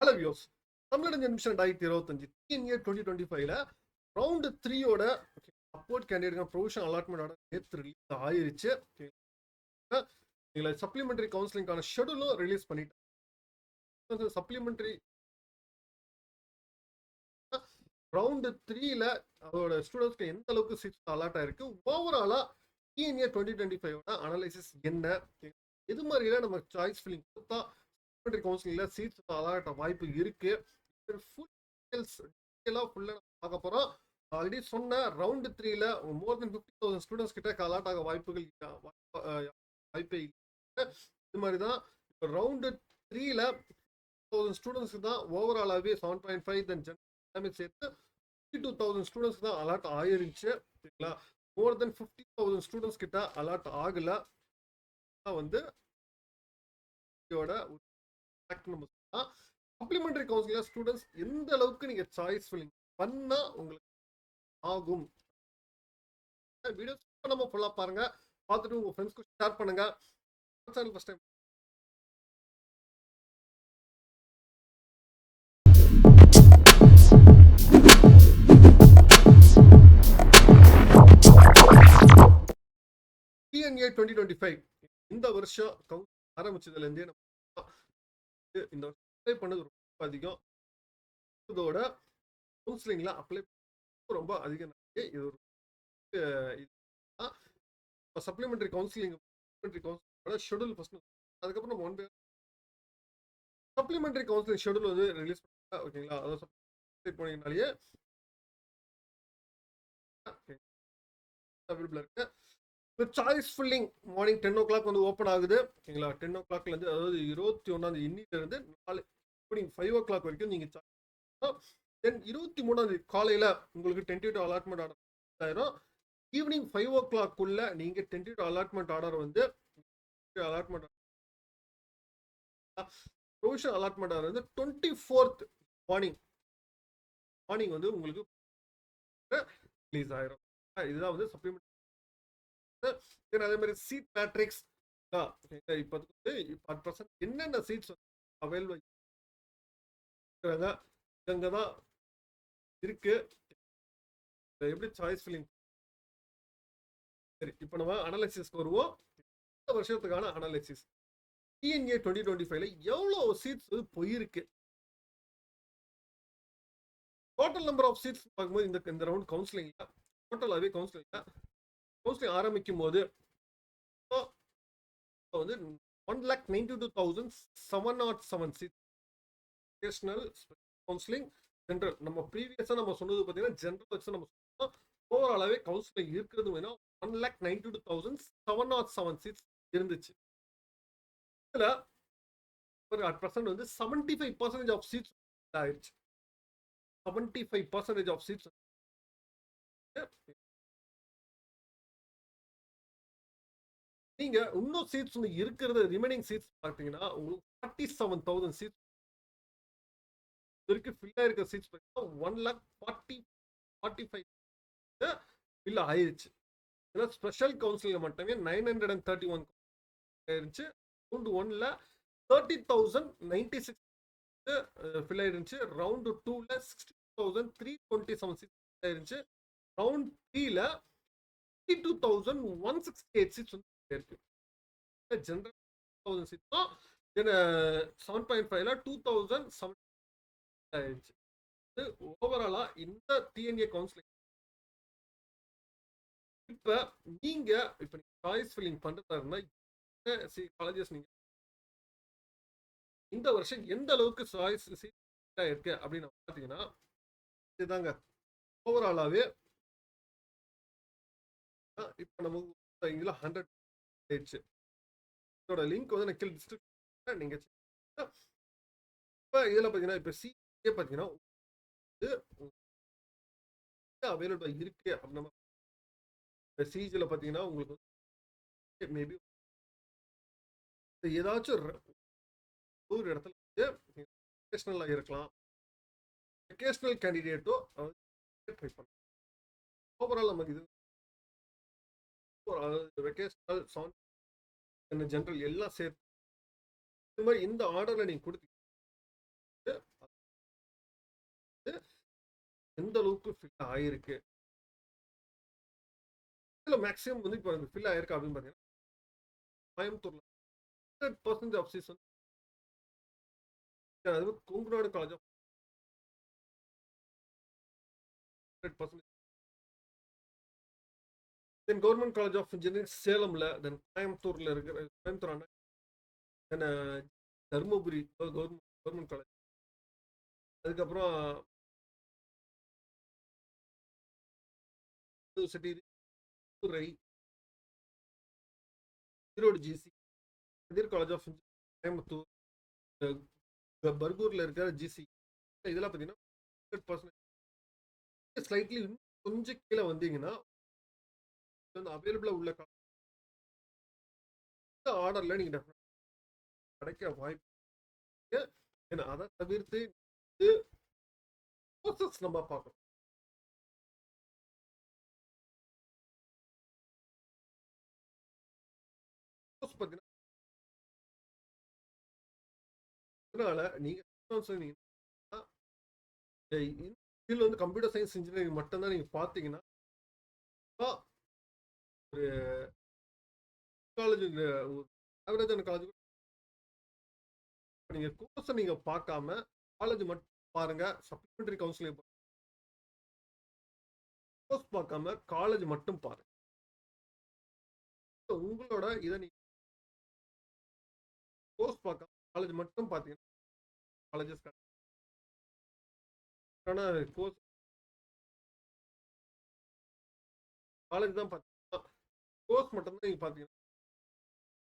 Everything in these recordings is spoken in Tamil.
ஹலோ வியூஸ், தமிழ் நிமிஷம் 2025 டிஎன்ஏ 2025ல ரவுண்ட் 3யோட சப்போர்ட் கேண்டிடேட் ப்ரொவிஷன் அலாட்மெண்டோட நேற்று ரிலீஸ் ஆயிருச்சு. இதில் சப்ளிமெண்டரி கவுன்சிலிங்கான ஷெடியூலும் ரிலீஸ் பண்ணிட்டாங்க. சப்ளிமெண்டரி ரவுண்ட் 3ல அதோட ஸ்டூடெண்ட்ஸ்க்கு எந்த அளவுக்கு சீட்ஸ் அலாட் ஆயிருக்கு, ஓவராலா டிஎன்ஏ 2025ஓட அனலைசிஸ் என்ன, எது மாதிரிலாம் நம்ம சாய்ஸ் ஃபில்லிங் கொடுத்தா கவுன்சிலிங்ல சீட்ஸ் அலாட் வாய்ப்பு இருக்கு, பார்க்க போறோம். ஆல்ரெடி சொன்ன ரவுண்ட் 3ல மோர் தென் 50,000 ஸ்டூடெண்ட்ஸ் கிட்ட அலாட் ஆக வாய்ப்பே இல்லை. இது மாதிரி தான் இப்போ ரவுண்ட் 3ல 1000 ஸ்டூடெண்ட்ஸ்க்கு தான் ஓவராலாகவே 7.5 தென் எல்லாமே சேர்த்து 52,000 ஸ்டூடெண்ட்ஸ் தான் அலாட் ஆயிருச்சு. சரிங்களா, மோர் தென் 50,000 ஸ்டூடெண்ட்ஸ் கிட்ட அலாட் ஆகல. வந்து சப்ளிமெண்டரி கவுன்சிலிங் ஸ்டூடெண்ட்ஸ் எந்த அளவுக்கு நீங்க சாய்ஸ் ஃபில்லிங் பண்ணா உங்களுக்கு ஆகும். வீடியோ நம்ம ஃபுல்லா பாருங்க, பார்த்துட்டு உங்க ஃப்ரெண்ட்ஸ்க்கு ஷேர் பண்ணுங்க. சேனல் ஃபர்ஸ்ட் டைம் டிஎன்ஏ 2025 இந்த வருஷம் ஆரம்பிச்சதுல இருந்தே நம்ம இந்த அப்ளை பண்ணது ரொம்ப அதிகம். இதோட கவுன்சிலிங்ல அப்ளை ரொம்ப அதிகம். இது ஒரு சப்ளிமெண்டரி கவுன்சிலிங் ஷெடியூல் ஃபர்ஸ்ட், அதுக்கப்புறம் one by supplementary counselling schedule வந்து ரிலீஸ் பண்ணாங்க. ஓகேங்களா, அதாவது போனீங்கனாலேயே அவைலபிள் இருக்கு. இப்போ சாய்ஸ் ஃபில்லிங் மார்னிங் 10 o'clock வந்து ஓப்பன் ஆகுது. ஓகேங்களா, 10 o'clockலேருந்து அதாவது 21 இன்னிலிருந்து நாலு ஈவினிங் 5 o'clock வரைக்கும் நீங்கள் தென் 23 காலையில் உங்களுக்கு டென்டேட்டிவ் அலாட்மெண்ட் ஆர்டர் ஆயிரும். ஈவினிங் 5 o'clock நீங்கள் டென்டேட்டிவ் அலாட்மெண்ட் ஆர்டர் வந்து அலாட்மெண்ட் ப்ரொவிஷனல் அலாட்மெண்ட் ஆர்டர் வந்து 24th மார்னிங் வந்து உங்களுக்கு ரிலீஸ் ஆயிரும். இதுதான் வந்து சப்ளிமெண்ட். அதே மாதிரி சீட் மேட்ரிக்ஸ் இப்போ என்னென்ன சீட்ஸ் அவைலபிள் தான் இருக்கு, எப்படி சாய்ஸ் ஃபில்லிங். சரி, இப்போ நம்ம அனாலிசிஸ்க்கு வருவோம். இந்த வருஷத்துக்கான அனாலிசிஸ் டிஎன்ஏ 2025ல எவ்வளவு சீட்ஸ் போயிருக்கு, டோட்டல் நம்பர் ஆஃப் சீட்ஸ் பார்க்கும்போது இந்த ரவுண்ட் கவுன்சிலிங்ல டோட்டலாகவே கவுன்சிலிங் ஆரம்பிக்கும் போது வந்து 1,92,707 சீட் கவுன்சிலிங் ஜென்ரல். நம்ம ப்ரீவியஸா நம்ம சொன்னது பார்த்தீங்கன்னா ஜென்ரல் வச்சு நம்ம சொன்னோம். ஓவராலாவே கவுன்சிலிங் இருக்கிறது வேணா 1,92,707 சீட்ஸ் இருந்துச்சு. இதுல அட் பிரசன்ட் வந்து 75% ஆஃப் சீட்ஸ் ஆயிடுச்சு. 75% ஆஃப் சீட்ஸ் நீங்க இன்னும் சீட்ஸ் இருக்கிறது ரிமைனிங் சீட்ஸ் பார்த்தீங்கன்னா உங்களுக்கு 47,000 சீட்ஸ் இருக்கு. ஃபில் ஆயிருக்க சீட்ஸ் பார்த்தீங்கன்னா 1,45,000 ஃபில் ஆயிருச்சு. ஏன்னா ஸ்பெஷல் கவுன்சிலிங் மட்டுமே 931 ஆயிருச்சு. ரவுண்ட் 1ல 30,096 ஃபில் ஆயிருந்துச்சு. ரவுண்ட் 2ல 60,327 சீட்ஸ் ஆயிருச்சு. ரவுண்ட் 3ல 52,168 சீட்ஸ் வந்து இருக்கு. ஜெனரல் 1000 சீட்ஸும் 7.5ல 2,007 ஆயிருச்சு. ஓவராலா இந்த டிஎன்ஏ கவுன்சிலிங் இப்ப நீங்க சாய்ஸ் ஃபில்லிங் பண்றதா காலேஜஸ் நீங்க இந்த வருஷம் எந்த அளவுக்கு சாய்ஸ் இருக்கு அப்படின்னு பாத்தீங்கன்னா இதுதாங்க. ஓவராலாவே இப்ப நமக்கு 100 ஆயிடுச்சு. இதோட லிங்க் வந்து நான் கீழே டிஸ்கிரிப்ஷன்ல நீங்க இப்ப இதுல பாத்தீங்கன்னா இப்ப சி பாத்தீங்கன்னா அவைலபிள் இருக்கு அப்படின்னா சிஜில பாத்தீங்கன்னா உங்களுக்கு மேபி ஏதாச்சும் ஒரு இடத்துல வெக்கேஷனலா இருக்கலாம். வெக்கேஷனல் கேண்டிடேட்டோ ட்ரை பண்ணலாம். ஓவரால் நமக்கு இது வெக்கேஷனல் சவுண்ட் ஜெனரல் எல்லாம் சேர்த்து இந்த மாதிரி இந்த ஆர்டர்ல நீங்க கொடுத்தீங்க எந்த அளவுக்கு ஃபில் ஆயிருக்கு, இதுல மேக்ஸிமம் வந்து இப்போ ஃபில் ஆயிருக்கு அப்படின்னு பார்த்தீங்கன்னா கோயம்புத்தூர்ல 100% ஆஃப் சீட்ஸ் வந்து அது Kongunadu college of 100%. Then government college of engineering சேலம்ல, தென் கோயம்புத்தூர்ல இருக்கிற Coimbatore Anna, then Dharmapuri government college, அதுக்கப்புறம் யூனிவர்சிட்டி துறை, Erode GC, Kathir college of Coimbatore, பர்கூர்ல இருக்கிற ஜிசி, இதெல்லாம் பார்த்தீங்கன்னா 100%. ஸ்லைட்லி கொஞ்சம் கீழே வந்தீங்கன்னா அவைலபிளா உள்ள ஆர்டர்ல நீங்க கிடைக்க வாய்ப்பு. ஏன்னா அதை தவிர்த்து கோர்சஸ் நம்ம பார்க்கணும். பார்த்தீங்கன்னா அதனால நீங்க இதில் வந்து கம்ப்யூட்டர் சயின்ஸ் இன்ஜினியரிங் மட்டும்தான் நீங்க பார்த்தீங்கன்னா ஒரு காலேஜ், ஆவரேஜான காலேஜ் நீங்க கோர்ஸை நீங்க பார்க்காம காலேஜ் மட்டும் பாருங்க. சப்ளிமெண்டரி கவுன்சிலிங் கோர்ஸ் பார்க்காம காலேஜ் மட்டும் பாருங்க. உங்களோட இதை நீங்க கோர்ஸ் பார்க்காம காலேஜ் மட்டும் பார்த்தீங்கன்னா காலேஜஸ் கோர்ஸ் காலேஜ் தான் பார்த்தீங்கன்னா கோர்ஸ் மட்டும்தான் நீங்க பார்த்தீங்கன்னா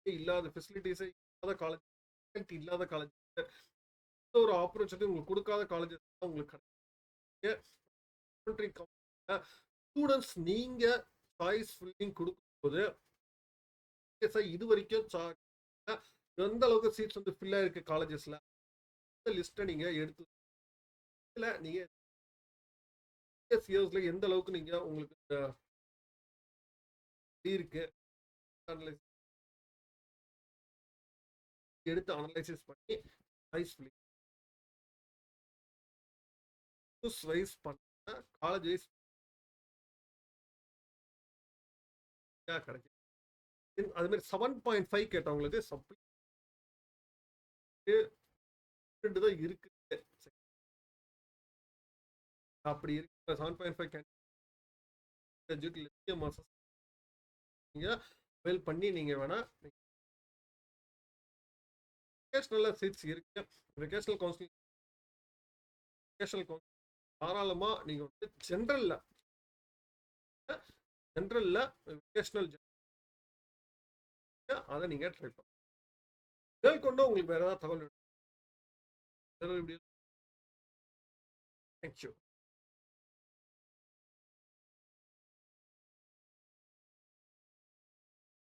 இல்லாத ஃபெசிலிட்டிஸே இல்லாத காலேஜ், இல்லாத காலேஜ், ஒரு ஆப்பர்ச்சுனிட்டி உங்களுக்கு கொடுக்காத காலேஜஸ் தான் உங்களுக்கு கிடைக்கும். ஸ்டூடெண்ட்ஸ் நீங்க சாய்ஸ் ஃபில்லிங் கொடுக்கும்போது இது வரைக்கும் எந்த அளவுக்கு சீட்ஸ் வந்து ஃபில் ஆயிருக்கு காலேஜஸ்ல லிஸ்ட்டை நீங்க எடுத்து நீங்க இயர்ஸ்ல எந்த அளவுக்கு நீங்க உங்களுக்கு இருக்கு எடுத்து அனலைசிஸ் பண்ணி சாய்ஸ் ஃபில்லிங் வைஸ் பண்ண காலேஜ் வைஸ் கிடைக்கும். அது மாதிரி 7.5 கேட்டவங்களுக்கு சப்ளி தான் இருக்கு. அப்படி இருக்கு 7.5 நீங்க வெல் பண்ணி நீங்க வேணா சீட்ஸ் இருக்கு. வெகேஷனல் கவுன்சிலிங் தாராளமா நீங்க வந்து ஜென்ரல்ல வெகேஷனல் அதை நீங்க ட்ரை பண்ணுங்க. மேற்கொண்டு உங்களுக்கு வேற ஏதாவது தகவல் தேங்க்யூ.